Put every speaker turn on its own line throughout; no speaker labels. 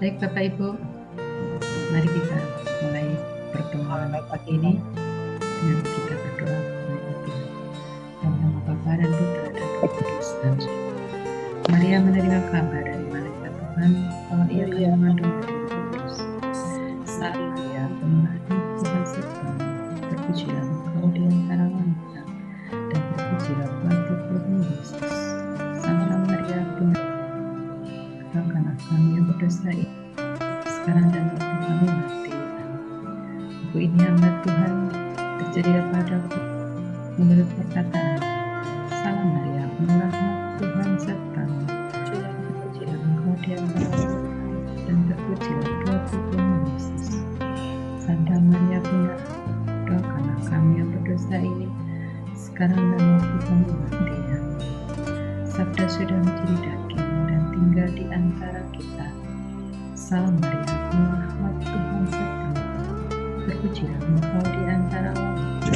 Baik Bapak Ibu, mari kita mulai pertemuan pagi ini dengan kita berdoa kepada Tuhan. Dalam nama Bapa dan Putra dan Roh Kudus. Amin. Maria menerima kabar dari malaikat Tuhan bahwa ia akan mengandung dari Roh Kudus. Saat Maria penuh rahmat Tuhan sertamu, terpujilah engkau di antara wanita, dan terpujilah buah tubuhmu Yesus. Santa Maria Bunda, doakanlah kami yang berdosa ini, sekarang dan waktu kami mati. Aku ini hamba Tuhan, terjadilah padaku menurut perkataan. Salam Maria, penuh rahmat Tuhan sertamu, terpujilah engkau di antara wanita, dan terpujilah buah tubuhmu Yesus. Santa Maria Bunda, doakanlah kami yang berdosa ini, sekarang dan waktu kami mati. Sabda sudah menjadi daging dan tinggal di antara kita. Salam Maria, penuh rahmat Tuhan sertamu, terpujilah engkau di antara wanita,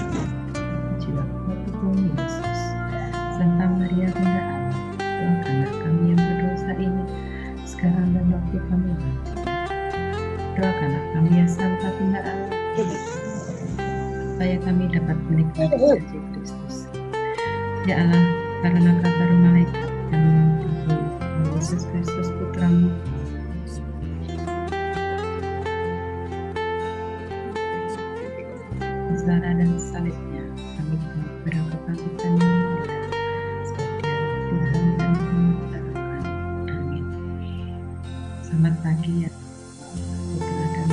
terpujilah buah tubuhmu Yesus. Santa Maria Bunda Allah, doakanlah kami yang berdosa ini, sekarang dan waktu kami mati. Doakanlah kami ya Santa Bunda Allah, supaya kami dapat menikmati janji Kristus. Ya Allah, karena kabar malaikat yang mengatakan Yesus Kristus Putramu, Zara dan salibnya, kami berkebangkitan yang mulia, seperti Tuhan dan Tuhan. Amin. Selamat pagi ya Putra dan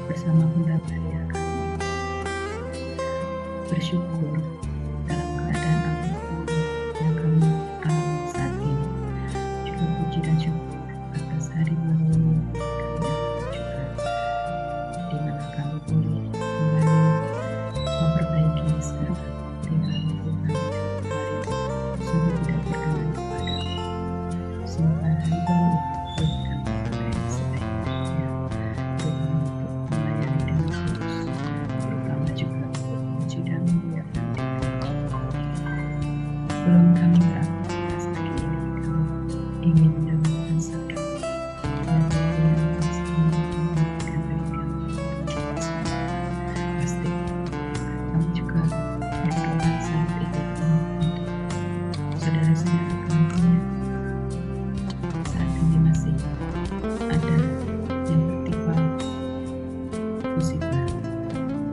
bersama Bunda Maria kami bersyukur dalam keadaan apapun yang kami alami saat ini. Juga puji dan syukur atas hari baru kami juga, di mana kami boleh kembali memperbaiki segala tingkah laku kami hari sungguh tidak berkenan kepada semoga hari baru ini kami memberi sebaik-baiknya terutama untuk melayani dengan tulus, terutama juga puji dan memuliakan diri. Sebelum kami beraktivitas pagi ini, kami ingin mendapatkan sabda dan yang pasti memberikan bagi kami pasti kami juga berdoa saat ini untuk saudara-saudara kami yang saat ini masih ada yang tertimpa musibah,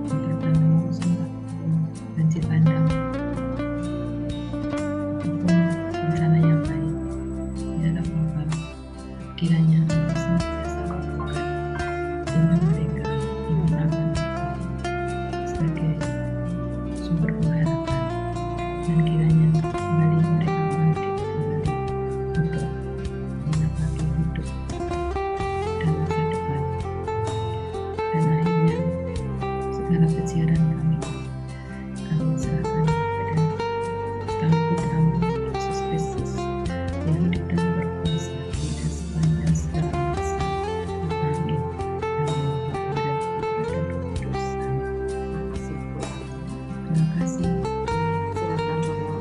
terutama musibah banjir bandang ataupun bencana yang lain. Ya Allah, kiranya Engkau senantiasa mampukan iman mereka, iman aman sebagai sumber pengharapan, dan kiranya kembali mereka bangkit kembali untuk menapaki hidup dan masa depan. Dan akhirnya segala kejiran kami serahkan kepada Tuhan Putramu Yesus Kristus yang hidup dan berkuasa kita sepanjang segala masa. Amin. Dalam nama Bapa dan Putra dan Roh Kudus. Amin. Terima kasih. Silakan Romo.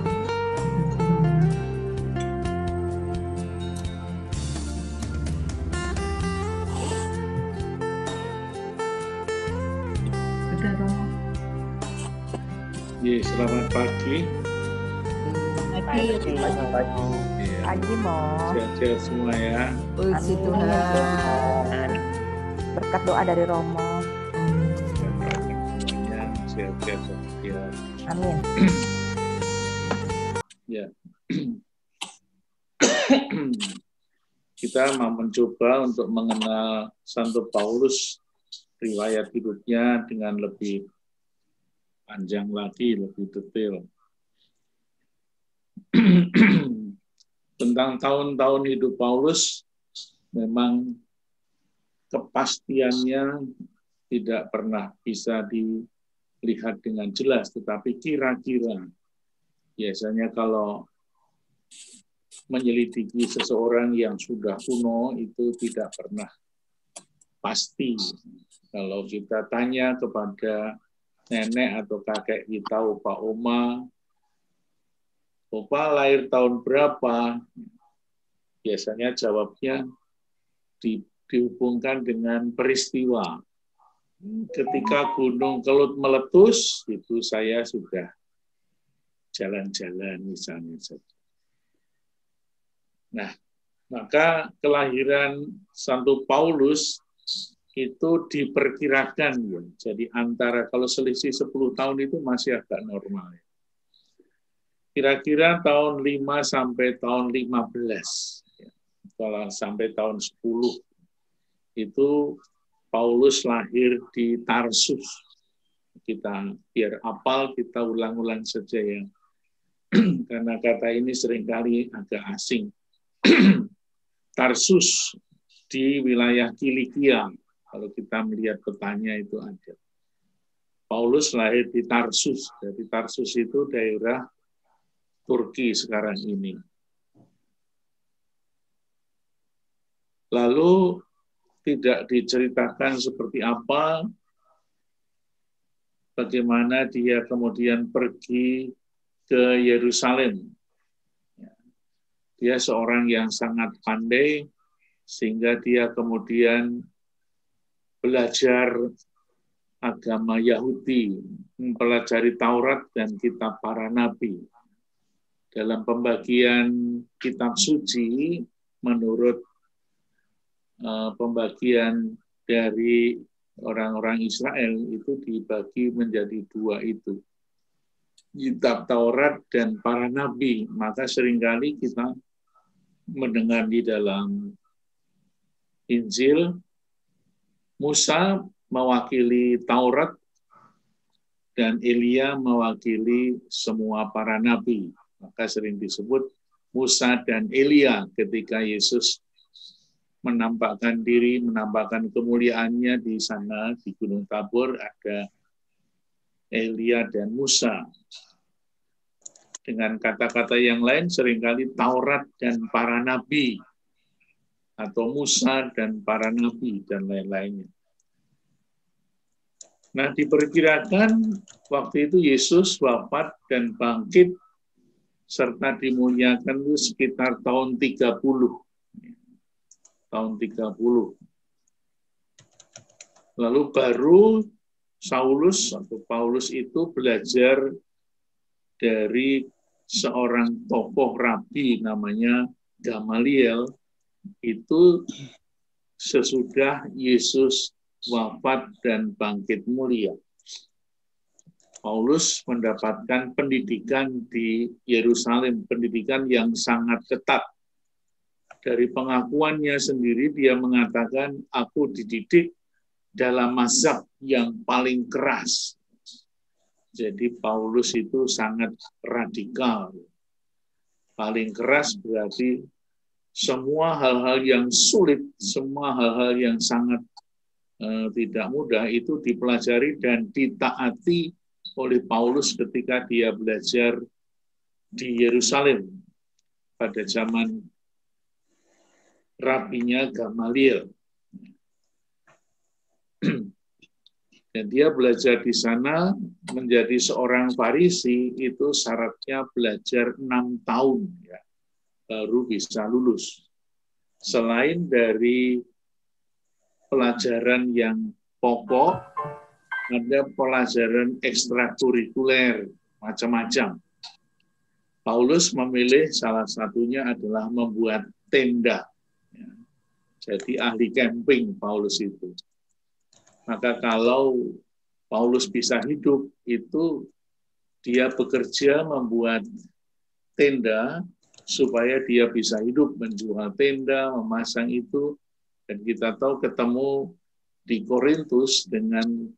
Sudah Romo.
Ya, selamat pagi. Ya,
Pagi Mo.
sehat-sehat semua ya.
Puji Tuhan. Berkat doa dari Romo.
Ya, sehat-sehat ya.
Amin.
Ya. Kita mau mencoba untuk mengenal Santo Paulus, riwayat hidupnya dengan lebih panjang lagi, lebih detail. Tentang tahun-tahun hidup Paulus, memang kepastiannya tidak pernah bisa dilihat dengan jelas, tetapi kira-kira biasanya kalau menyelidiki seseorang yang sudah kuno itu tidak pernah pasti. Kalau kita tanya kepada nenek atau kakek kita, opa oma, opa lahir tahun berapa? Biasanya jawabnya dihubungkan dengan peristiwa. Ketika Gunung Kelut meletus, itu saya sudah jalan-jalan misalnya. Nah, maka kelahiran Santo Paulus itu diperkirakan, ya. Jadi antara, kalau selisih 10 tahun itu masih agak normal. Ya. Kira-kira tahun 5 sampai tahun 15. Ya. Kalau sampai tahun 10 itu Paulus lahir di Tarsus. Kita biar hafal, kita ulang-ulang saja ya. Karena kata ini seringkali agak asing. Tarsus di wilayah Kilikia. Kalau kita melihat petanya itu ada. Paulus lahir di Tarsus. Jadi Tarsus itu daerah Turki sekarang ini. Lalu tidak diceritakan seperti apa, bagaimana dia kemudian pergi ke Yerusalem. Dia seorang yang sangat pandai, sehingga dia kemudian belajar agama Yahudi, mempelajari Taurat dan kitab para nabi. Dalam pembagian kitab suci, menurut pembagian dari orang-orang Israel itu dibagi menjadi 2 itu. Kitab Taurat dan para nabi. Maka seringkali kita mendengar di dalam Injil, Musa mewakili Taurat dan Elia mewakili semua para nabi. Maka sering disebut Musa dan Elia ketika Yesus menampakkan diri, menampakkan kemuliaannya di sana, di Gunung Tabor, ada Elia dan Musa. Dengan kata-kata yang lain, seringkali Taurat dan para nabi, atau Musa dan para nabi, dan lain-lainnya. Nah, diperkirakan waktu itu Yesus wafat dan bangkit, serta dimuliakan itu sekitar tahun 30. Tahun 30. Lalu baru Saulus atau Paulus itu belajar dari seorang tokoh rabi namanya Gamaliel, itu sesudah Yesus wafat dan bangkit mulia. Paulus mendapatkan pendidikan di Yerusalem, pendidikan yang sangat ketat. Dari pengakuannya sendiri, dia mengatakan, aku dididik dalam mazhab yang paling keras. Jadi Paulus itu sangat radikal. Paling keras berarti semua hal-hal yang sulit, semua hal-hal yang sangat tidak mudah itu dipelajari dan ditaati oleh Paulus ketika dia belajar di Yerusalem pada zaman rabinya Gamaliel. Dan dia belajar di sana menjadi seorang Farisi, itu syaratnya belajar 6 tahun ya, baru bisa lulus. Selain dari pelajaran yang pokok, ada pelajaran ekstrakurikuler macam-macam. Paulus memilih salah satunya adalah membuat tenda. Jadi ahli camping Paulus itu. Maka kalau Paulus bisa hidup, itu dia bekerja membuat tenda supaya dia bisa hidup, menjual tenda, memasang itu. Dan kita tahu ketemu di Korintus dengan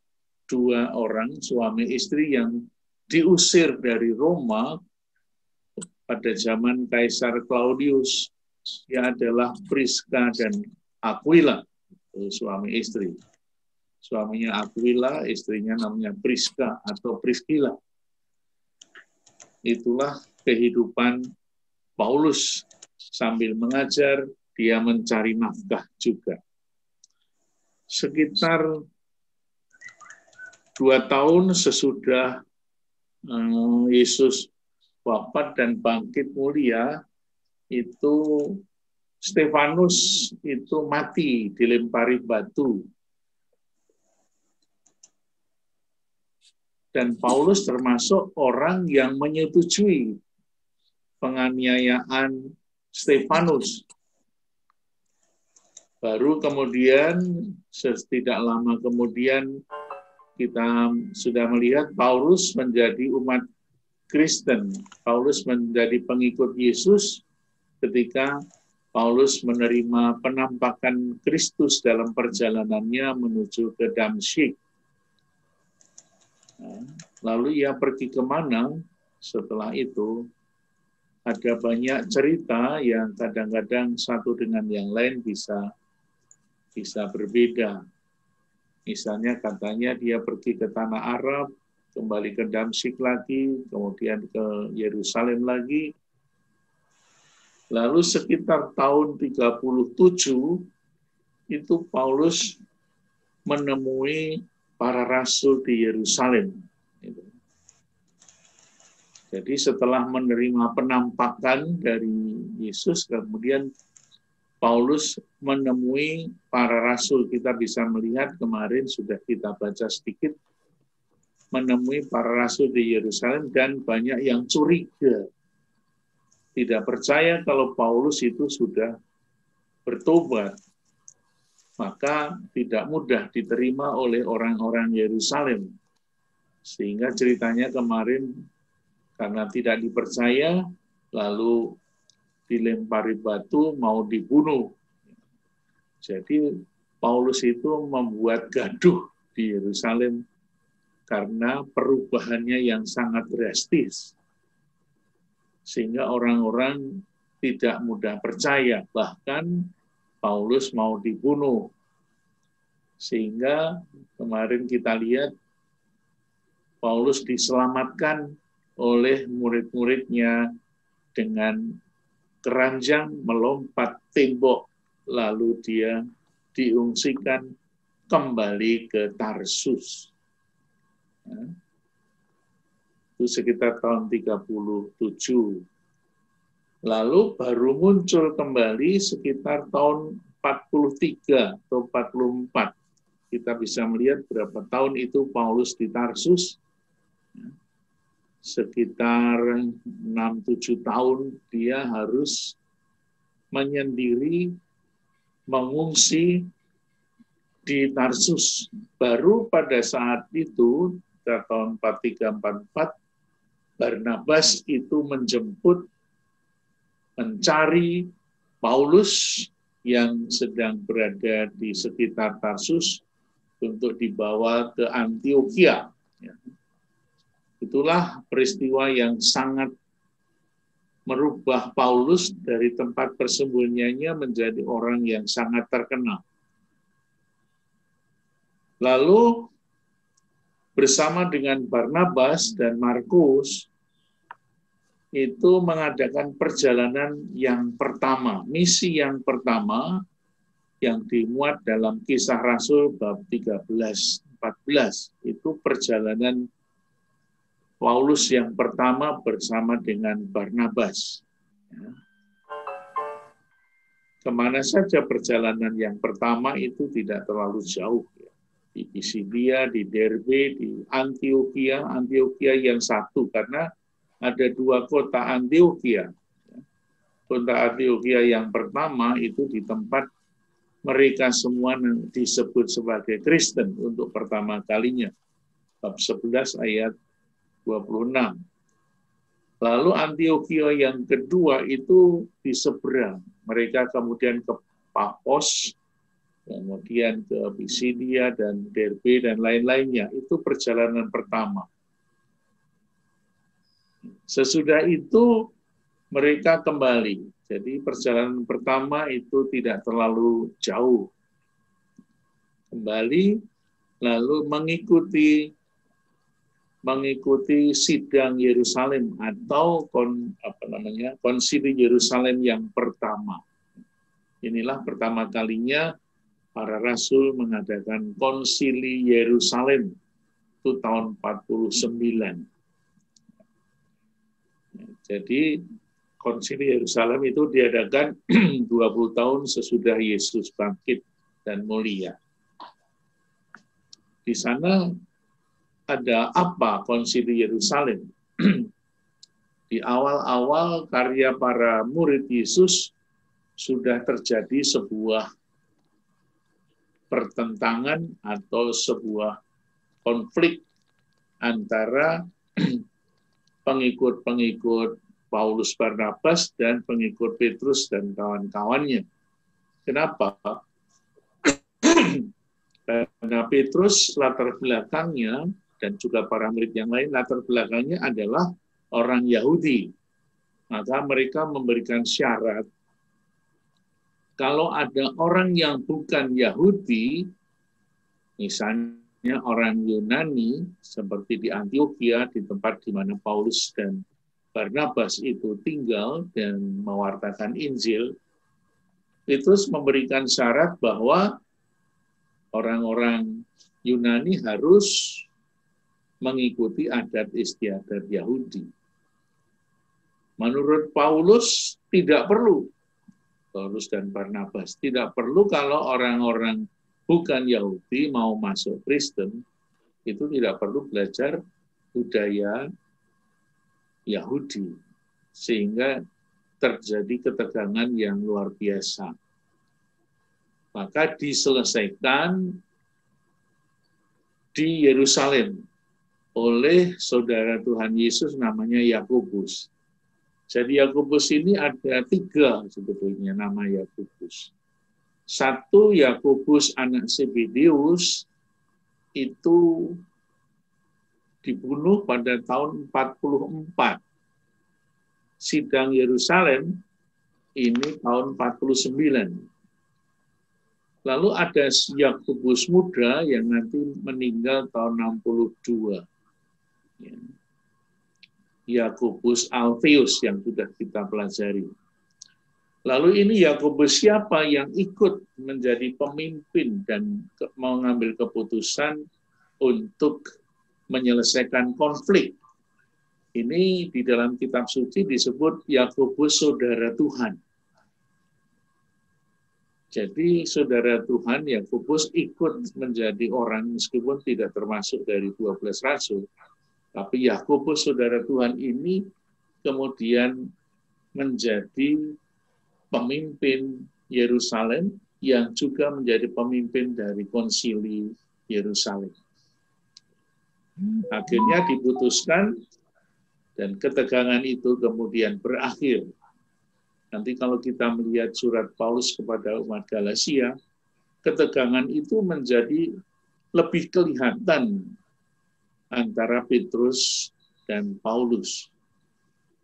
2 orang suami istri yang diusir dari Roma pada zaman Kaisar Claudius. Dia adalah Priska dan Aquila, suami istri. Suaminya Aquila, istrinya namanya Priska atau Priscilla. Itulah kehidupan Paulus. Sambil mengajar, dia mencari nafkah juga. Sekitar 2 tahun sesudah Yesus wafat dan bangkit mulia, itu Stefanus itu mati, dilempari batu. Dan Paulus termasuk orang yang menyetujui penganiayaan Stefanus. Baru kemudian, tidak lama kemudian, kita sudah melihat Paulus menjadi umat Kristen. Paulus menjadi pengikut Yesus ketika Paulus menerima penampakan Kristus dalam perjalanannya menuju ke Damsyik. Lalu ia pergi kemana setelah itu? Ada banyak cerita yang kadang-kadang satu dengan yang lain bisa berbeda. Misalnya katanya dia pergi ke tanah Arab, kembali ke Damsyik lagi, kemudian ke Yerusalem lagi. Lalu sekitar tahun 37 itu Paulus menemui para rasul di Yerusalem. Jadi setelah menerima penampakan dari Yesus, kemudian Paulus menemui para rasul. Kita bisa melihat kemarin sudah kita baca sedikit, menemui para rasul di Yerusalem dan banyak yang curiga. Tidak percaya kalau Paulus itu sudah bertobat. Maka tidak mudah diterima oleh orang-orang Yerusalem. Sehingga ceritanya kemarin karena tidak dipercaya, lalu dilempari batu, mau dibunuh. Jadi Paulus itu membuat gaduh di Yerusalem karena perubahannya yang sangat drastis. Sehingga orang-orang tidak mudah percaya, bahkan Paulus mau dibunuh. Sehingga kemarin kita lihat Paulus diselamatkan oleh murid-muridnya dengan keranjang melompat tembok, lalu dia diungsikan kembali ke Tarsus. Itu sekitar tahun 37. Lalu baru muncul kembali sekitar tahun 43 atau 44. Kita bisa melihat berapa tahun itu Paulus di Tarsus. Sekitar 6-7 tahun dia harus menyendiri, mengungsi di Tarsus. Baru pada saat itu, tahun 43-44, Barnabas itu menjemput, mencari Paulus yang sedang berada di sekitar Tarsus untuk dibawa ke Antiokhia. Itulah peristiwa yang sangat merubah Paulus dari tempat persembunyiannya menjadi orang yang sangat terkenal. Lalu bersama dengan Barnabas dan Markus itu mengadakan perjalanan yang pertama, misi yang pertama yang dimuat dalam Kisah Rasul bab 13-14. Itu perjalanan Paulus yang pertama bersama dengan Barnabas. Kemana saja perjalanan yang pertama itu tidak terlalu jauh. Di Pisidia, di Derbe, di Antiokhia. Antiokhia yang satu, karena ada dua kota Antiokhia. Kota Antiokhia yang pertama itu di tempat mereka semua disebut sebagai Kristen untuk pertama kalinya. Bab 11 ayat 26. Lalu Antiokhia yang kedua itu di seberang. Mereka kemudian ke Paphos, kemudian ke Pisidia dan Derbe dan lain-lainnya. Itu perjalanan pertama. Sesudah itu mereka kembali. Jadi perjalanan pertama itu tidak terlalu jauh. Kembali lalu mengikuti sidang Yerusalem atau konsili Yerusalem yang pertama. Inilah pertama kalinya para rasul mengadakan konsili Yerusalem itu tahun 49. Jadi Konsili Yerusalem itu diadakan 20 tahun sesudah Yesus bangkit dan mulia. Di sana ada apa Konsili Yerusalem? Di awal-awal karya para murid Yesus sudah terjadi sebuah pertentangan atau sebuah konflik antara pengikut-pengikut Paulus Barnabas dan pengikut Petrus dan kawan-kawannya. Kenapa? Karena Petrus latar belakangnya dan juga para murid yang lain latar belakangnya adalah orang Yahudi. Maka mereka memberikan syarat kalau ada orang yang bukan Yahudi, misalnya orang Yunani seperti di Antioquia, di tempat di mana Paulus dan Barnabas itu tinggal dan mewartakan Injil, Petrus memberikan syarat bahwa orang-orang Yunani harus mengikuti adat istiadat Yahudi. Menurut Paulus tidak perlu, Paulus dan Barnabas tidak perlu kalau orang-orang bukan Yahudi mau masuk Kristen, itu tidak perlu belajar budaya Yahudi, sehingga terjadi ketegangan yang luar biasa. Maka diselesaikan di Yerusalem oleh saudara Tuhan Yesus namanya Yakobus. Jadi Yakobus ini ada 3 sebetulnya nama Yakobus. Satu, Yakobus anak Zebedeus itu dibunuh pada tahun 44. Sidang Yerusalem ini tahun 49. Lalu ada Yakobus muda yang nanti meninggal tahun 62. Yakobus Alpheus yang sudah kita pelajari. Lalu ini Yakobus siapa yang ikut menjadi pemimpin dan mengambil keputusan untuk menyelesaikan konflik. Ini di dalam kitab suci disebut Yakobus saudara Tuhan. Jadi saudara Tuhan Yakobus ikut menjadi orang meskipun tidak termasuk dari 12 rasul. Tapi Yakobus saudara Tuhan ini kemudian menjadi pemimpin Yerusalem yang juga menjadi pemimpin dari konsili Yerusalem. Akhirnya diputuskan dan ketegangan itu kemudian berakhir. Nanti kalau kita melihat surat Paulus kepada umat Galatia, ketegangan itu menjadi lebih kelihatan antara Petrus dan Paulus.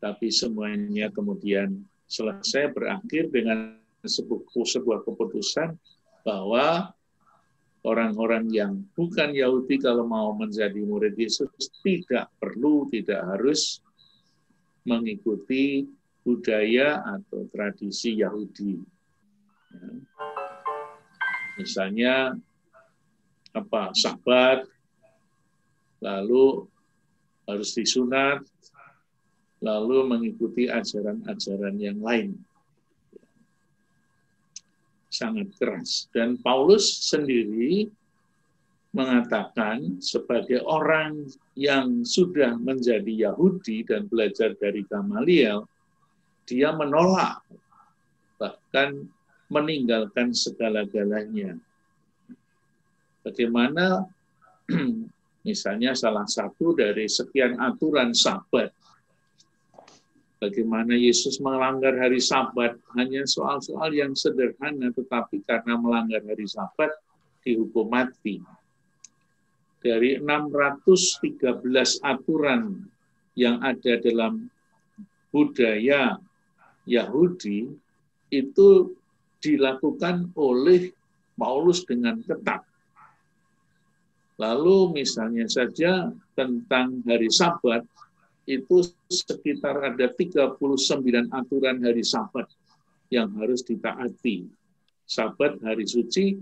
Tapi semuanya kemudian selesai berakhir dengan sebuah keputusan bahwa orang-orang yang bukan Yahudi kalau mau menjadi murid Yesus tidak harus mengikuti budaya atau tradisi Yahudi. Misalnya Sabat, lalu harus disunat, lalu mengikuti ajaran-ajaran yang lain. Sangat keras. Dan Paulus sendiri mengatakan sebagai orang yang sudah menjadi Yahudi dan belajar dari Gamaliel, dia menolak, bahkan meninggalkan segala-galanya. Bagaimana misalnya salah satu dari sekian aturan Sabat, bagaimana Yesus melanggar hari Sabat, hanya soal-soal yang sederhana, tetapi karena melanggar hari Sabat, dihukum mati. Dari 613 aturan yang ada dalam budaya Yahudi, itu dilakukan oleh Paulus dengan ketat. Lalu misalnya saja tentang hari Sabat, itu sekitar ada 39 aturan hari Sabat yang harus ditaati. Sabat hari suci,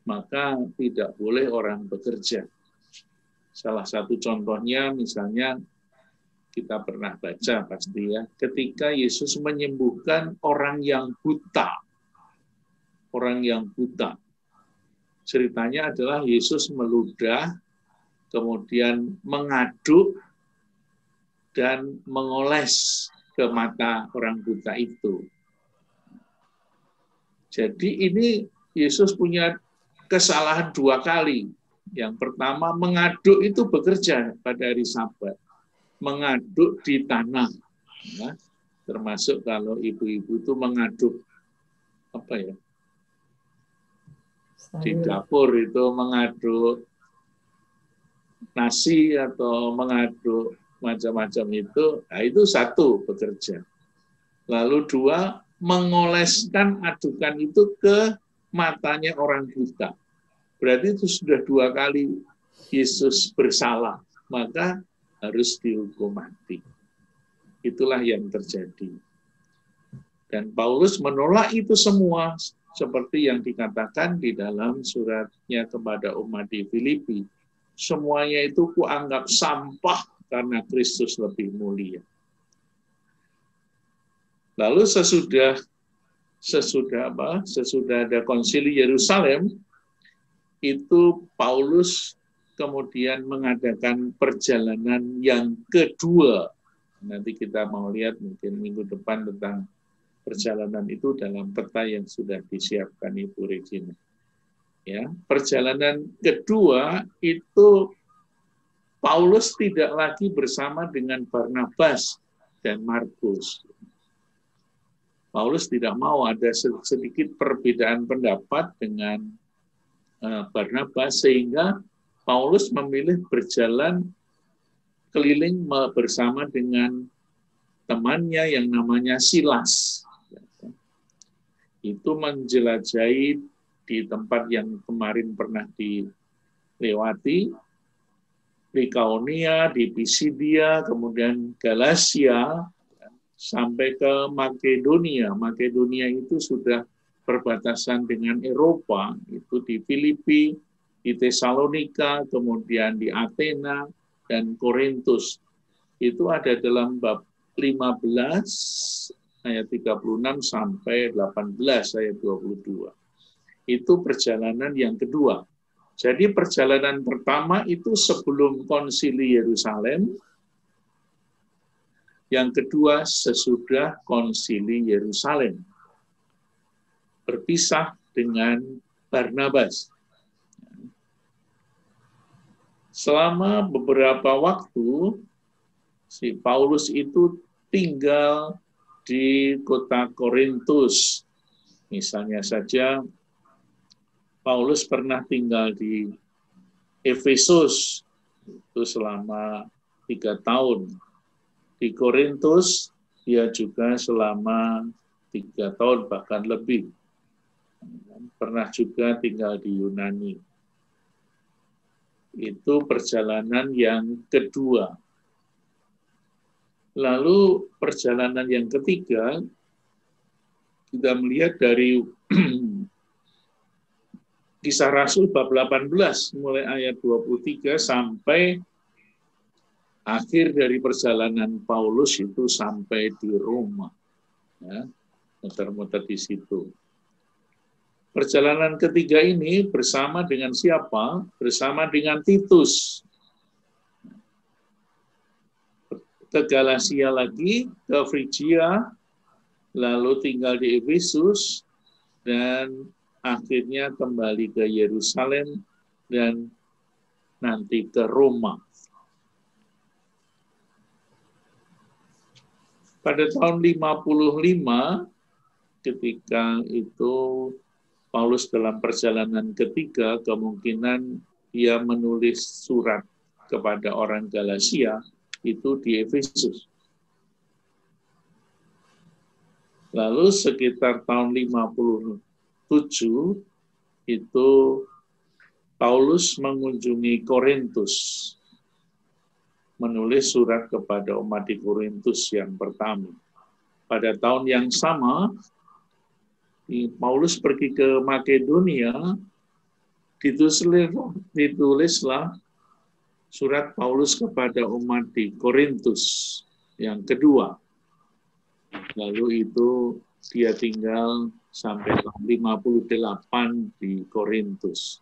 maka tidak boleh orang bekerja. Salah satu contohnya misalnya kita pernah baca pasti ya, ketika Yesus menyembuhkan orang yang buta. Orang yang buta. Ceritanya adalah Yesus meludah, kemudian mengaduk dan mengoles ke mata orang buta itu. Jadi ini Yesus punya kesalahan dua kali. Yang pertama, mengaduk itu bekerja pada hari Sabat. Mengaduk di tanah. Ya, termasuk kalau ibu-ibu itu mengaduk apa ya? Di dapur itu mengaduk nasi atau mengaduk macam-macam itu, nah itu satu bekerja. Lalu dua, mengoleskan adukan itu ke matanya orang buta. Berarti itu sudah dua kali Yesus bersalah, maka harus dihukum mati. Itulah yang terjadi. Dan Paulus menolak itu semua, seperti yang dikatakan di dalam suratnya kepada umat di Filipi. Semuanya itu kuanggap sampah karena Kristus lebih mulia. Lalu sesudah ada konsili Yerusalem, itu Paulus kemudian mengadakan perjalanan yang kedua. Nanti kita mau lihat mungkin minggu depan tentang perjalanan itu dalam peta yang sudah disiapkan Ibu Regina. Ya, perjalanan kedua itu Paulus tidak lagi bersama dengan Barnabas dan Markus. Paulus tidak mau ada sedikit perbedaan pendapat dengan Barnabas, sehingga Paulus memilih berjalan keliling bersama dengan temannya yang namanya Silas. Itu menjelajahi di tempat yang kemarin pernah dilewati, Likaonia, di Pisidia, kemudian Galatia, sampai ke Makedonia. Makedonia itu sudah perbatasan dengan Eropa, itu di Filipi, di Tesalonika, kemudian di Athena, dan Korintus. Itu ada dalam bab 15 ayat 36 sampai 18 ayat 22. Itu perjalanan yang kedua. Jadi perjalanan pertama itu sebelum konsili Yerusalem, yang kedua sesudah konsili Yerusalem. Berpisah dengan Barnabas. Selama beberapa waktu, si Paulus itu tinggal di kota Korintus. Misalnya saja, Paulus pernah tinggal di Efesus itu selama 3 tahun. Di Korintus, dia juga selama 3 tahun, bahkan lebih. Pernah juga tinggal di Yunani. Itu perjalanan yang kedua. Lalu perjalanan yang ketiga, kita melihat dari Kisah Rasul bab 18, mulai ayat 23 sampai akhir dari perjalanan Paulus itu sampai di Roma. Ya, muter-muter di situ. Perjalanan ketiga ini bersama dengan siapa? Bersama dengan Titus. Ke Galatia lagi, ke Frigia, lalu tinggal di Efesus, dan akhirnya kembali ke Yerusalem, dan nanti ke Roma. Pada tahun 55, ketika itu Paulus dalam perjalanan ketiga, kemungkinan dia menulis surat kepada orang Galatia, itu di Efesus. Lalu sekitar tahun 57, itu Paulus mengunjungi Korintus, menulis surat kepada umat di Korintus yang pertama. Pada tahun yang sama, Paulus pergi ke Makedonia, ditulislah surat Paulus kepada umat di Korintus. yang kedua. Lalu itu dia tinggal sampai tahun 58 di Korintus.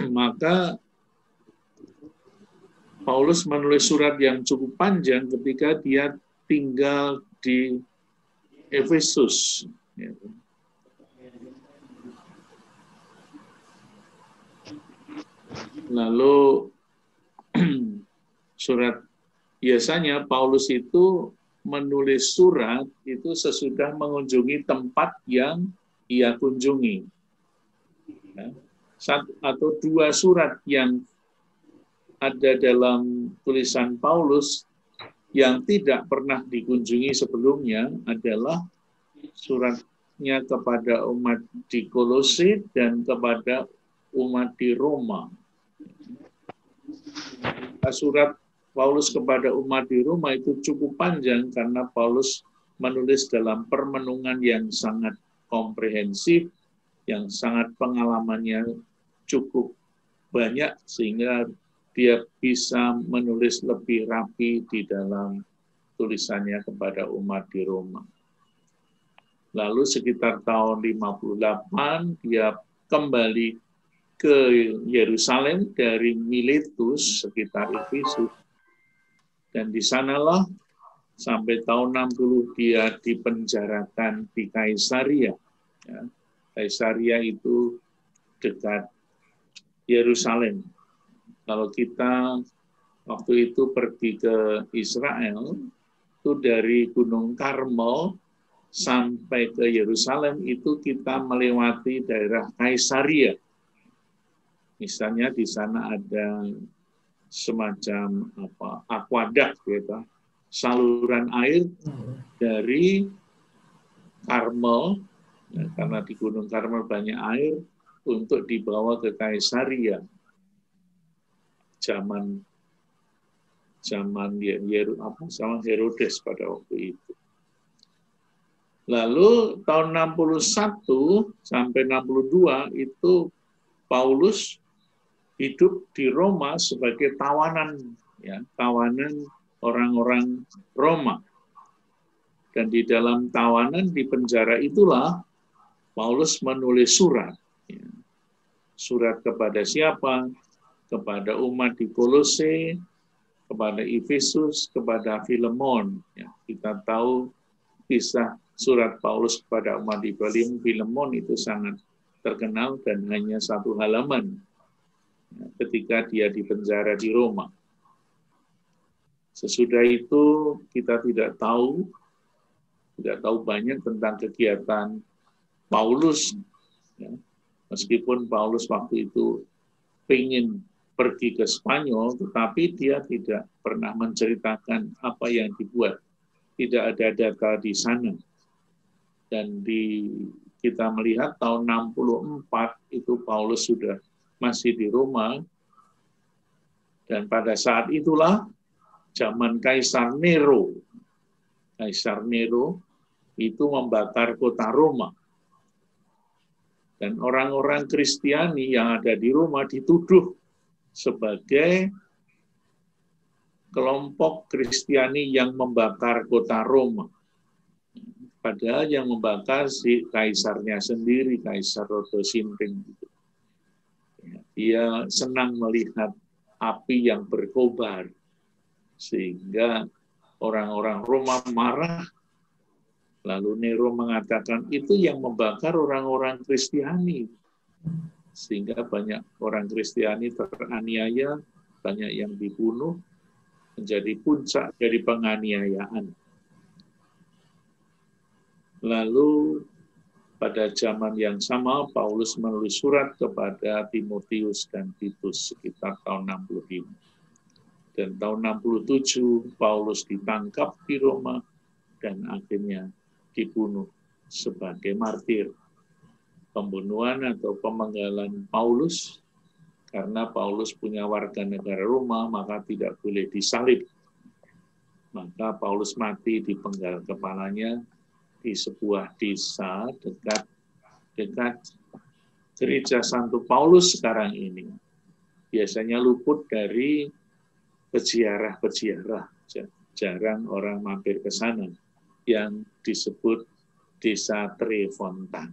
Maka Paulus menulis surat yang cukup panjang ketika dia tinggal di Efesus. Lalu surat, biasanya Paulus itu menulis surat itu sesudah mengunjungi tempat yang ia kunjungi. Satu atau dua surat yang ada dalam tulisan Paulus yang tidak pernah dikunjungi sebelumnya adalah suratnya kepada umat di Kolose dan kepada umat di Roma. Surat Paulus kepada umat di Roma itu cukup panjang karena Paulus menulis dalam permenungan yang sangat komprehensif, yang sangat pengalamannya cukup banyak sehingga dia bisa menulis lebih rapi di dalam tulisannya kepada umat di Roma. Lalu sekitar tahun 58 dia kembali ke Yerusalem dari Miletus sekitar Efesus. Dan di sanalah sampai tahun 60 dia dipenjarakan di Kaisaria. Ya. Kaisaria itu dekat Yerusalem. Kalau kita waktu itu pergi ke Israel, itu dari Gunung Karmel sampai ke Yerusalem itu kita melewati daerah Kaisaria. Misalnya di sana ada semacam aquadak, gitu, saluran air dari Karmel, ya, karena di Gunung Karmel banyak air, untuk dibawa ke Kaisaria. Zaman Herodes pada waktu itu. Lalu tahun 61 sampai 62 itu Paulus hidup di Roma sebagai tawanan, ya, tawanan orang-orang Roma. Dan di dalam tawanan di penjara itulah Paulus menulis surat. Ya. Surat kepada siapa? Kepada umat di Kolose, kepada Efesus, kepada Filemon. Ya, kita tahu kisah surat Paulus kepada umat di Filemon itu sangat terkenal dan hanya satu halaman ya, ketika dia dipenjara di Roma. Sesudah itu kita tidak tahu banyak tentang kegiatan Paulus. Ya. Meskipun Paulus waktu itu ingin pergi ke Spanyol, tetapi dia tidak pernah menceritakan apa yang dibuat. Tidak ada data di sana. Dan kita melihat tahun 64 itu Paulus sudah masih di Roma. Dan pada saat itulah zaman Kaisar Nero. Kaisar Nero itu membakar kota Roma. Dan orang-orang Kristiani yang ada di Roma dituduh sebagai kelompok Kristiani yang membakar kota Roma. Padahal yang membakar si kaisarnya sendiri, Kaisar Rodosinting. Dia senang melihat api yang berkobar. Sehingga orang-orang Roma marah. Lalu Nero mengatakan itu yang membakar orang-orang Kristiani. Sehingga banyak orang Kristiani teraniaya, banyak yang dibunuh, menjadi puncak dari penganiayaan. Lalu pada zaman yang sama, Paulus menulis surat kepada Timotius dan Titus sekitar tahun 65. Dan tahun 67, Paulus ditangkap di Roma dan akhirnya dibunuh sebagai martir. Pembunuhan atau pemenggalan Paulus, karena Paulus punya warga negara Roma, maka tidak boleh disalib. Maka Paulus mati dipenggal kepalanya di sebuah desa dekat gereja Santo Paulus sekarang ini. Biasanya luput dari peziarah-peziarah, jarang orang mampir ke sana, yang disebut Desa Trefontan.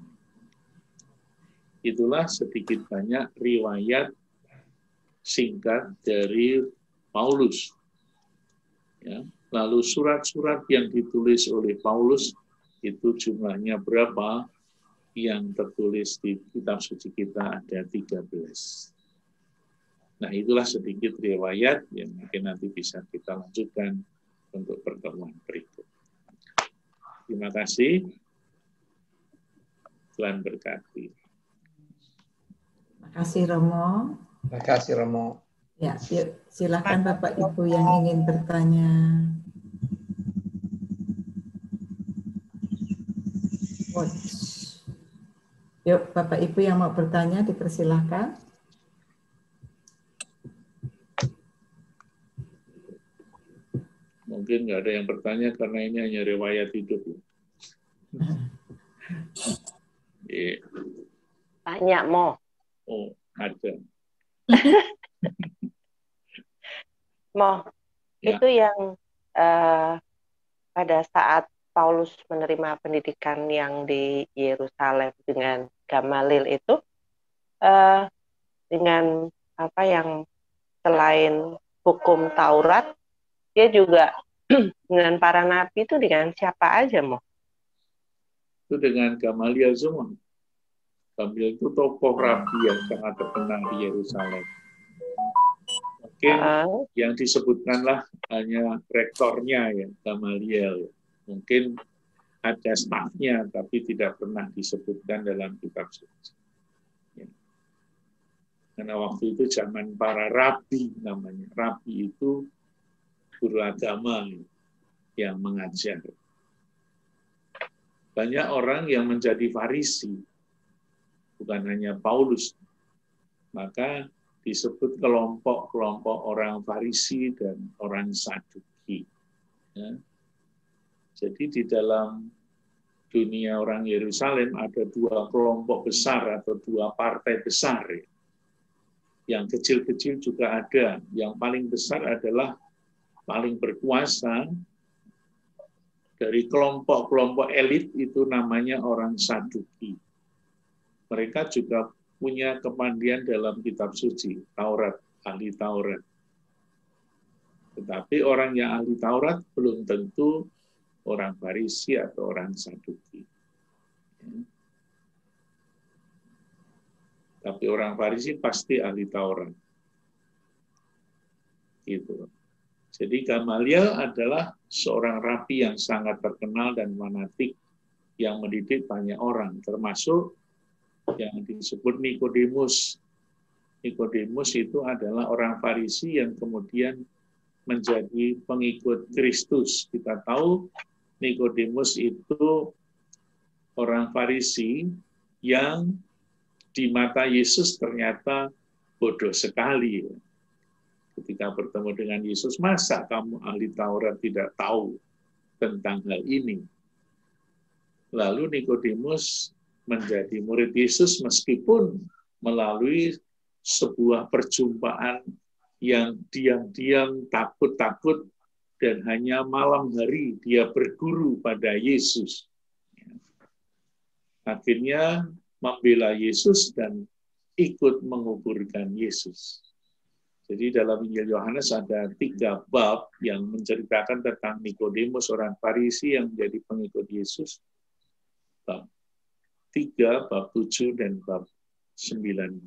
Itulah sedikit banyak riwayat singkat dari Paulus. Ya. Lalu surat-surat yang ditulis oleh Paulus itu jumlahnya berapa? Yang tertulis di kitab suci kita ada 13. Nah, itulah sedikit riwayat yang mungkin nanti bisa kita lanjutkan untuk pertemuan berikut. Terima kasih. Tuhan berkati.
Terima kasih Romo.
Terima kasih Romo.
Ya, yuk, silakan Bapak Ibu yang ingin bertanya. Yuk, Bapak Ibu yang mau bertanya dipersilahkan.
Mungkin nggak ada yang bertanya karena ini hanya riwayat hidup.
Tanya, Mo.
Oh, ada.
Mo,
Ya.
itu yang pada saat Paulus menerima pendidikan yang di Yerusalem dengan Gamaliel itu, dengan apa yang selain hukum Taurat, dia juga dengan para nabi itu dengan siapa aja, Mo?
Itu dengan Gamaliel semua. Gamaliel itu tokoh rabi yang sangat terkenal di Yerusalem. Mungkin yang disebutkanlah hanya rektornya ya, Gamaliel. Mungkin ada stafnya, tapi tidak pernah disebutkan dalam kitab suci. Ya. Karena waktu itu zaman para rabi namanya. Rabi itu guru agama yang mengajar. Banyak orang yang menjadi Farisi, bukan hanya Paulus. Maka disebut kelompok-kelompok orang Farisi dan orang Saduki. Ya. Jadi di dalam dunia orang Yerusalem ada dua kelompok besar atau dua partai besar. Ya. Yang kecil-kecil juga ada. Yang paling besar adalah paling berkuasa. Dari kelompok-kelompok elit itu namanya orang Saduki. Mereka juga punya kemandian dalam kitab suci, Taurat, ahli Taurat. Tetapi orang yang ahli Taurat belum tentu orang Farisi atau orang Saduki. Ya. Tapi orang Farisi pasti ahli Taurat. Gitu. Jadi Gamaliel adalah seorang rabi yang sangat terkenal dan fanatik yang mendidik banyak orang, termasuk yang disebut Nikodemus. Nikodemus itu adalah orang Farisi yang kemudian menjadi pengikut Kristus. Kita tahu Nikodemus itu orang Farisi yang di mata Yesus ternyata bodoh sekali. Ketika bertemu dengan Yesus, masa kamu ahli Taurat tidak tahu tentang hal ini? Lalu Nikodemus menjadi murid Yesus meskipun melalui sebuah perjumpaan yang diam-diam, takut-takut, dan hanya malam hari dia berguru pada Yesus. Akhirnya membela Yesus dan ikut menguburkan Yesus. Jadi dalam Injil Yohanes ada 3 bab yang menceritakan tentang Nikodemus, orang Farisi yang menjadi pengikut Yesus. Bab 3, bab 7, dan bab 19.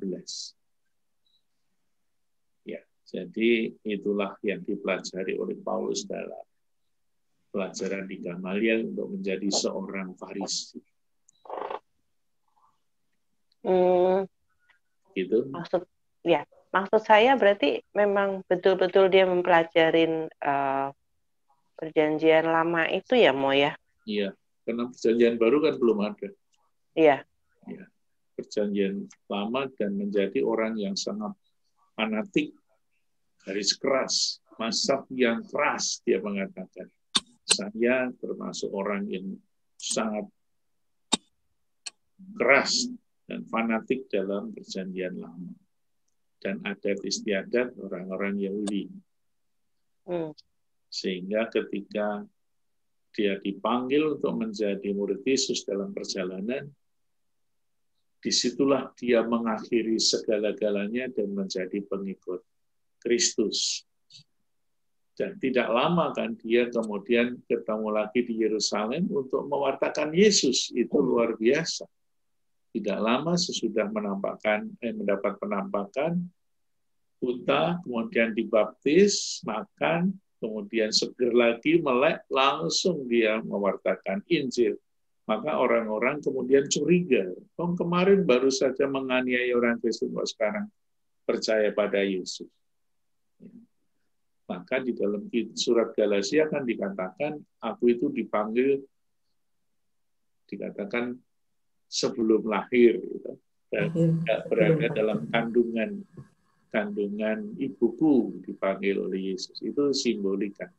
Ya, jadi itulah yang dipelajari oleh Paulus dalam pelajaran di Gamaliel untuk menjadi seorang Farisi. Gitu.
Maksud saya berarti memang betul-betul dia mempelajarin perjanjian lama itu ya, Mo ya?
Iya, karena perjanjian baru kan belum ada.
Iya.
Ya, perjanjian lama dan menjadi orang yang sangat fanatik, garis keras, mazhab yang keras, dia mengatakan. Saya termasuk orang yang sangat keras dan fanatik dalam perjanjian lama. Dan adat istiadat orang-orang Yahudi. Sehingga ketika dia dipanggil untuk menjadi murid Yesus dalam perjalanan, disitulah dia mengakhiri segala-galanya dan menjadi pengikut Kristus. Dan tidak lama kan dia kemudian ketemu lagi di Yerusalem untuk mewartakan Yesus. Itu luar biasa. Tidak lama sesudah mendapat penampakan, buta, kemudian dibaptis, makan, kemudian seger lagi, melek, langsung dia mewartakan Injil. Maka orang-orang kemudian curiga. Kemarin baru saja menganiaya orang Kristen, kok sekarang percaya pada Yesus. Maka di dalam surat Galatia kan dikatakan, aku itu dipanggil, dikatakan sebelum lahir, gitu. Dan berada dalam kandungan ibuku dipanggil oleh Yesus. Itu simbolikan.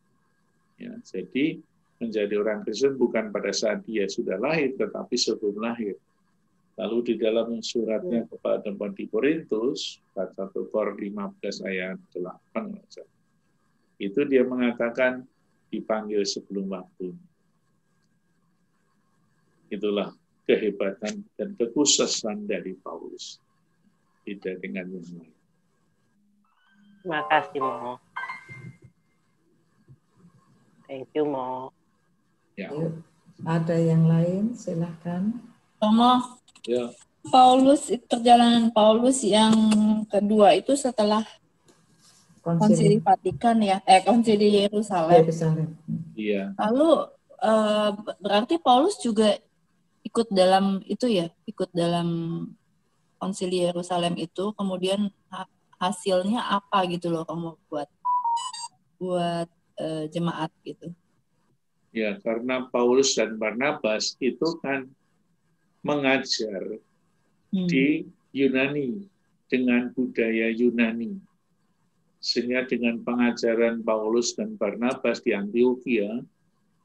Ya, jadi menjadi orang Kristen bukan pada saat dia sudah lahir, tetapi sebelum lahir. Lalu di dalam suratnya kepada di Korintus, 1 Kor 15 ayat 8, itu dia mengatakan dipanggil sebelum waktu. Itulah kehebatan dan kekhususan dari Paulus. Tidak dengan yang lain.
Terima kasih, Mo. Thank you, Mo.
Ya.
Ada yang lain? Silahkan.
Mo.
Ya.
Perjalanan Paulus yang kedua itu setelah Konsili Vatikan ya, Konsili Yerusalem.
Iya.
Lalu berarti Paulus juga ikut dalam itu ya, ikut dalam Konsili Yerusalem itu, kemudian hasilnya apa gitu loh kamu buat jemaat gitu.
Ya, karena Paulus dan Barnabas itu kan mengajar di Yunani dengan budaya Yunani. Sehingga dengan pengajaran Paulus dan Barnabas di Antioquia,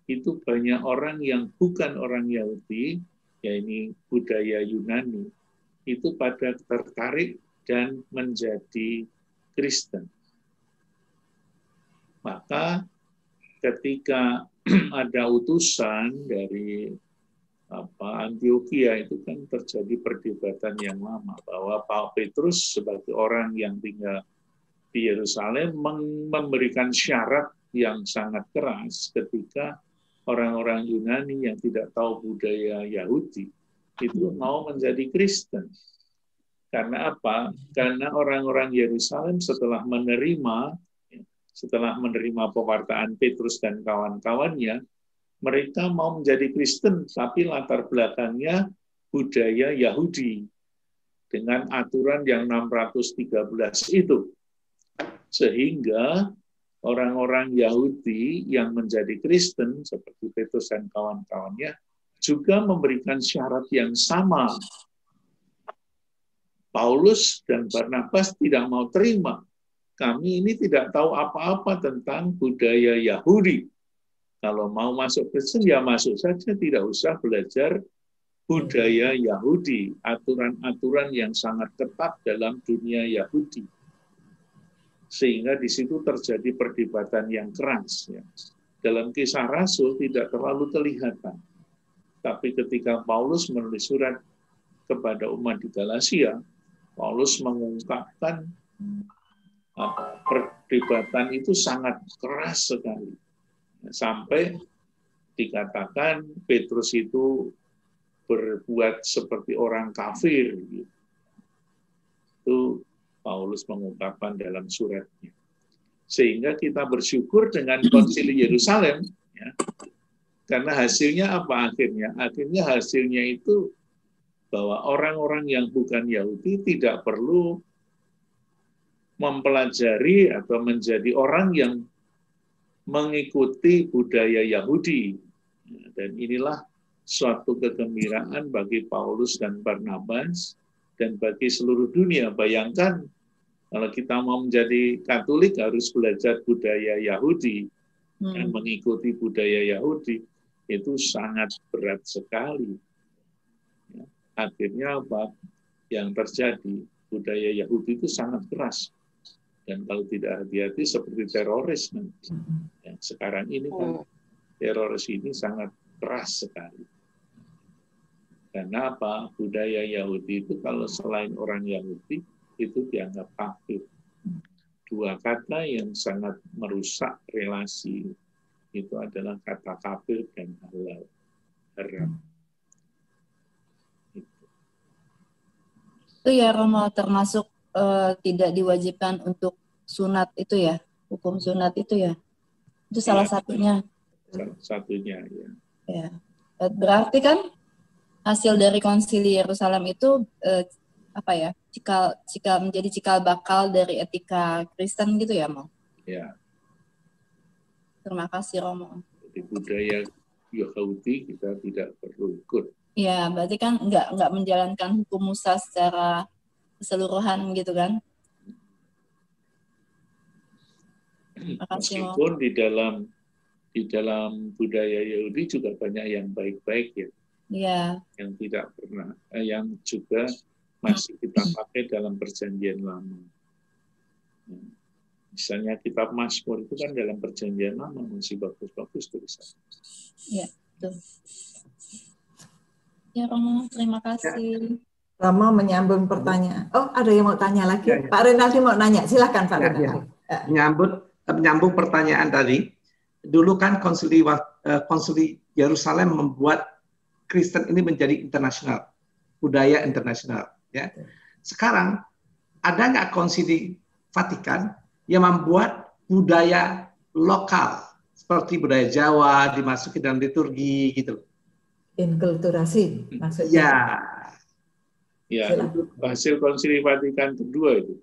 itu banyak orang yang bukan orang Yahudi, yaitu budaya Yunani, itu pada tertarik dan menjadi Kristen. Maka ketika ada utusan dari Antioquia, itu kan terjadi perdebatan yang lama, bahwa Pak Petrus sebagai orang yang tinggal di Yerusalem memberikan syarat yang sangat keras ketika orang-orang Yunani yang tidak tahu budaya Yahudi itu mau menjadi Kristen. Karena apa? Karena orang-orang Yerusalem setelah menerima pewartaan Petrus dan kawan-kawannya, mereka mau menjadi Kristen, tapi latar belakangnya budaya Yahudi dengan aturan yang 613 itu. Sehingga orang-orang Yahudi yang menjadi Kristen, seperti Petrus dan kawan-kawannya, juga memberikan syarat yang sama. Paulus dan Barnabas tidak mau terima. Kami ini tidak tahu apa-apa tentang budaya Yahudi. Kalau mau masuk Kristen, ya masuk saja, tidak usah belajar budaya Yahudi, aturan-aturan yang sangat ketat dalam dunia Yahudi. Sehingga di situ terjadi perdebatan yang keras. Ya. Dalam Kisah Rasul tidak terlalu kelihatan. Tapi ketika Paulus menulis surat kepada umat di Galatia, Paulus mengungkapkan perdebatan itu sangat keras sekali. Sampai dikatakan Petrus itu berbuat seperti orang kafir. Itu Paulus mengungkapkan dalam suratnya. Sehingga kita bersyukur dengan Konsili Yerusalem, ya, karena hasilnya apa akhirnya? Akhirnya hasilnya itu bahwa orang-orang yang bukan Yahudi tidak perlu mempelajari atau menjadi orang yang mengikuti budaya Yahudi. Dan inilah suatu kegembiraan bagi Paulus dan Barnabas dan bagi seluruh dunia. Bayangkan kalau kita mau menjadi Katolik harus belajar budaya Yahudi dan mengikuti budaya Yahudi, itu sangat berat sekali. Ya. Akhirnya apa yang terjadi? Budaya Yahudi itu sangat keras. Dan kalau tidak hati-hati seperti teroris nanti. Ya, sekarang ini kan teroris ini sangat keras sekali. Karena apa? Budaya Yahudi itu kalau selain orang Yahudi itu dianggap kafir. Dua kata yang sangat merusak relasi itu adalah kata kafir dan halal, haram.
Itu ya Romo, termasuk tidak diwajibkan untuk sunat itu ya, hukum sunat itu ya. Itu salah satunya.
Salah satunya ya.
Ya. Berarti kan hasil dari konsili Yerusalem itu apa ya? Cikal menjadi cikal bakal dari etika Kristen gitu ya, Mo?
Ya.
Terima kasih Romo.
Jadi budaya Yahudi kita tidak perlu ikut.
Ya, berarti kan nggak menjalankan hukum Musa secara keseluruhan gitu kan? Makasih,
Meskipun di dalam budaya Yahudi juga banyak yang baik-baik ya.
Iya.
Yang tidak pernah, yang juga masih kita pakai dalam perjanjian lama. Misalnya kitab Mazmur itu kan dalam perjanjian lama masih bagus-bagus tulisannya.
Iya, betul. Ya Romo, terima kasih.
Romo menyambung pertanyaan. Oh, ada yang mau tanya lagi? Ya. Pak Renaldi mau nanya, silakan Pak Renaldi.
Ya. Menyambung pertanyaan tadi. Dulu kan konsili Yerusalem membuat Kristen ini menjadi internasional, budaya internasional. Ya. Sekarang ada nggak konsili Vatikan yang membuat budaya lokal seperti budaya Jawa dimasuki dalam liturgi gitu?
Inkulturasi maksudnya.
Ya, hasil konsili Vatikan kedua itu.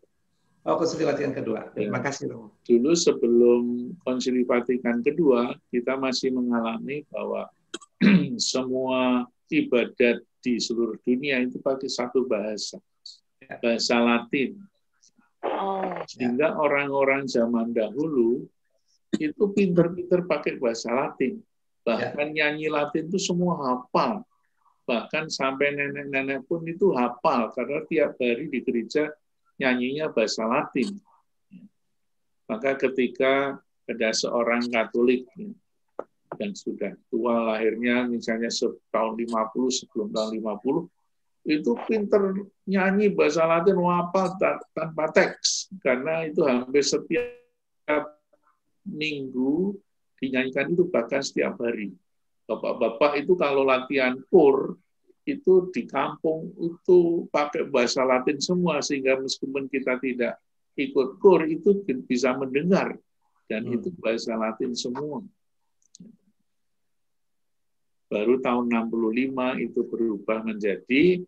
Oh, konsili Vatikan kedua. Terima kasih, Romo.
Dulu sebelum konsili Vatikan kedua, kita masih mengalami bahwa semua ibadat di seluruh dunia itu pakai satu bahasa, bahasa Latin. Sehingga orang-orang zaman dahulu itu pinter-pinter pakai bahasa Latin. Bahkan nyanyi Latin itu semua hafal. Bahkan sampai nenek-nenek pun itu hafal, karena tiap hari di gereja nyanyinya bahasa Latin. Maka ketika ada seorang Katolik yang sudah tua lahirnya, misalnya tahun 50, sebelum tahun 50, itu pinter nyanyi bahasa Latin, hafal tanpa teks. Karena itu hampir setiap minggu dinyanyikan itu, bahkan setiap hari. Bapak-bapak itu kalau latihan kur, itu di kampung itu pakai bahasa Latin semua, sehingga meskipun kita tidak ikut kur, itu bisa mendengar. Dan itu bahasa Latin semua. Baru tahun 65 itu berubah menjadi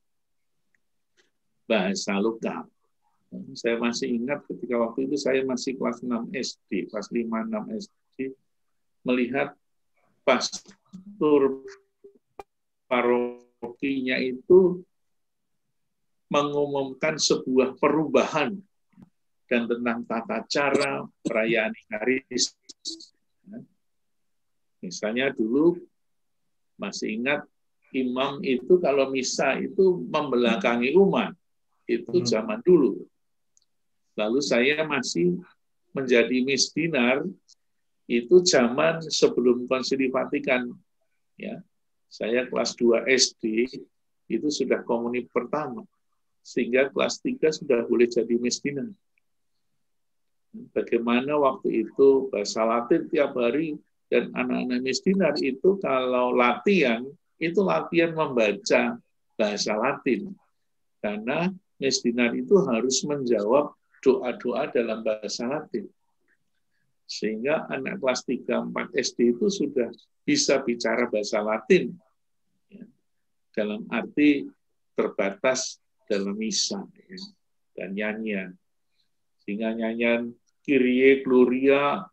bahasa lokal. Saya masih ingat ketika waktu itu saya masih kelas 6 SD, kelas 5-6 SD, melihat pastor parokinya itu mengumumkan sebuah perubahan dan tentang tata cara perayaan Eucharistis. Misalnya dulu masih ingat imam itu kalau misa itu membelakangi umat, itu zaman dulu. Lalu saya masih menjadi misdinar itu zaman sebelum konsili Vatikan. Ya, saya kelas 2 SD itu sudah komuni pertama, sehingga kelas 3 sudah boleh jadi misdinar. Bagaimana waktu itu bahasa Latin tiap hari, dan anak-anak misdinar itu kalau latihan, itu latihan membaca bahasa Latin. Karena misdinar itu harus menjawab doa-doa dalam bahasa Latin. Sehingga anak kelas 3-4 SD itu sudah bisa bicara bahasa Latin. Ya, dalam arti terbatas dalam misa ya, dan nyanyian. Sehingga nyanyian Kyrie, Gloria,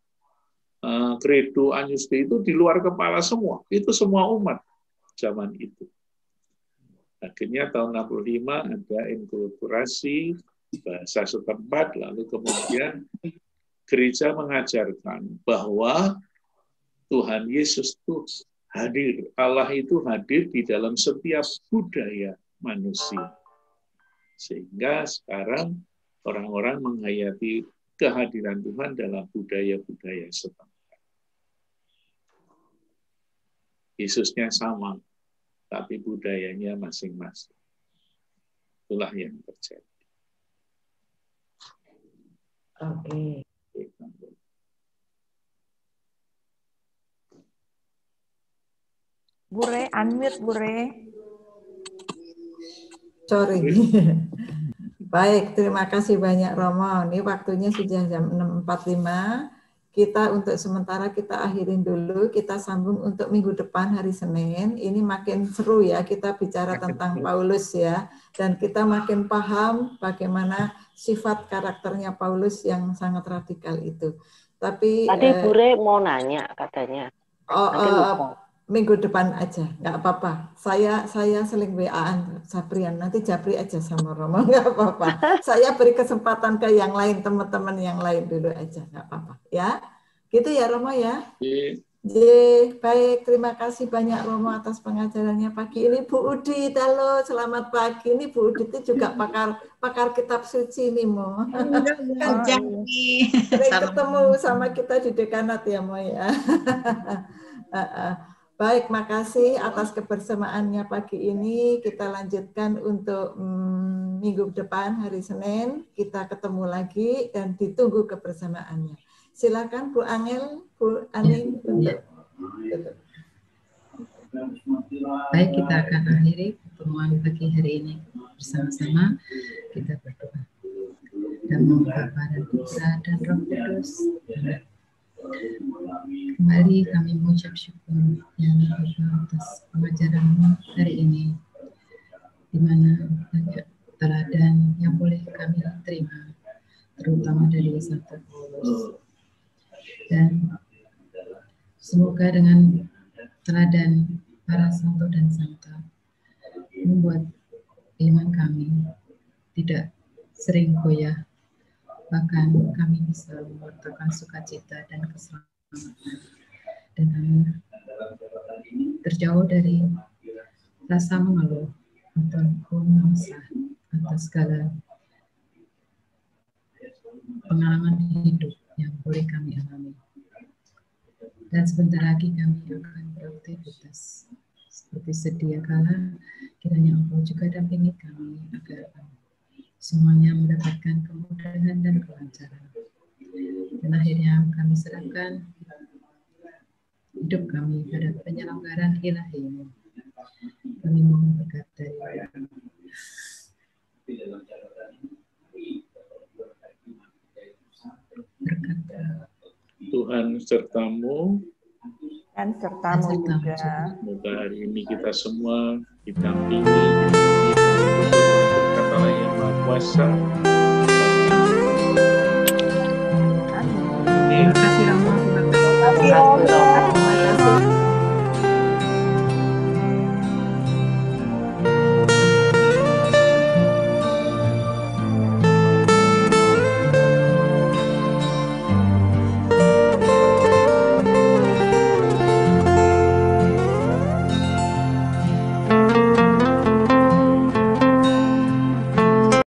Credo, Agnus Dei itu di luar kepala semua. Itu semua umat zaman itu. Akhirnya tahun 65 ada inkulturasi bahasa setempat, lalu kemudian gereja mengajarkan bahwa Tuhan Yesus itu hadir. Allah itu hadir di dalam setiap budaya manusia. Sehingga sekarang orang-orang menghayati kehadiran Tuhan dalam budaya-budaya setempat. Yesusnya sama, tapi budayanya masing-masing. Itulah yang terjadi.
Oke.
Bure, unmute Bure.
Sorry. Baik, terima kasih banyak Romo. Ini waktunya sudah jam 6.45. Kita untuk sementara kita akhirin dulu. Kita sambung untuk minggu depan hari Senin. Ini makin seru ya, kita bicara tentang Paulus ya. Dan kita makin paham bagaimana sifat karakternya Paulus yang sangat radikal itu. Tapi
tadi Bure mau nanya katanya.
Minggu depan aja, nggak apa-apa. Saya seling WA-an Japrian, nanti Japri aja sama Romo, nggak apa-apa. Saya beri kesempatan ke yang lain, teman-teman yang lain dulu aja, nggak apa-apa. Ya, gitu ya Romo ya. Baik, terima kasih banyak Romo atas pengajarannya pagi ini. Bu Udit, halo, selamat pagi. Ini Bu Udit itu juga pakar kitab suci nih, Mo. Sering ketemu sama kita di dekanat ya, Mo ya. Baik, makasih atas kebersamaannya pagi ini. Kita lanjutkan untuk minggu depan, hari Senin. Kita ketemu lagi dan ditunggu kebersamaannya. Silakan Bu Angel, Bu Aning.
Baik, kita akan akhiri pertemuan pagi hari ini bersama-sama. Kita berdoa. Dan Bapa dan Putra dan Roh Kudus. Kembali kami mengucap syukur yang Bapa atas pengajaran hari ini, di mana banyak teladan yang boleh kami terima, terutama dari Santo Paulus. Dan semoga dengan teladan para santo dan santa membuat iman kami tidak sering goyah, bahkan kami bisa mewartakan sukacita dan keselamatan, dan kami terjauh dari rasa mengeluh ataupun mengesah atas segala pengalaman hidup yang boleh kami alami. Dan sebentar lagi kami akan beraktivitas seperti sedia kala. Kiranya Engkau juga dampingi kami agar semuanya mendapatkan kemudahan dan kelancaran. Dan akhirnya kami serahkan hidup kami pada penyelenggaraan ilahi ini. Kami mohon berkat dari berkat
Tuhan sertamu
Dan sertamu juga.
Semoga hari ini kita semua didampingi kata yang Maha Kuasa.
Terima kasih Romo.
Terima kasih.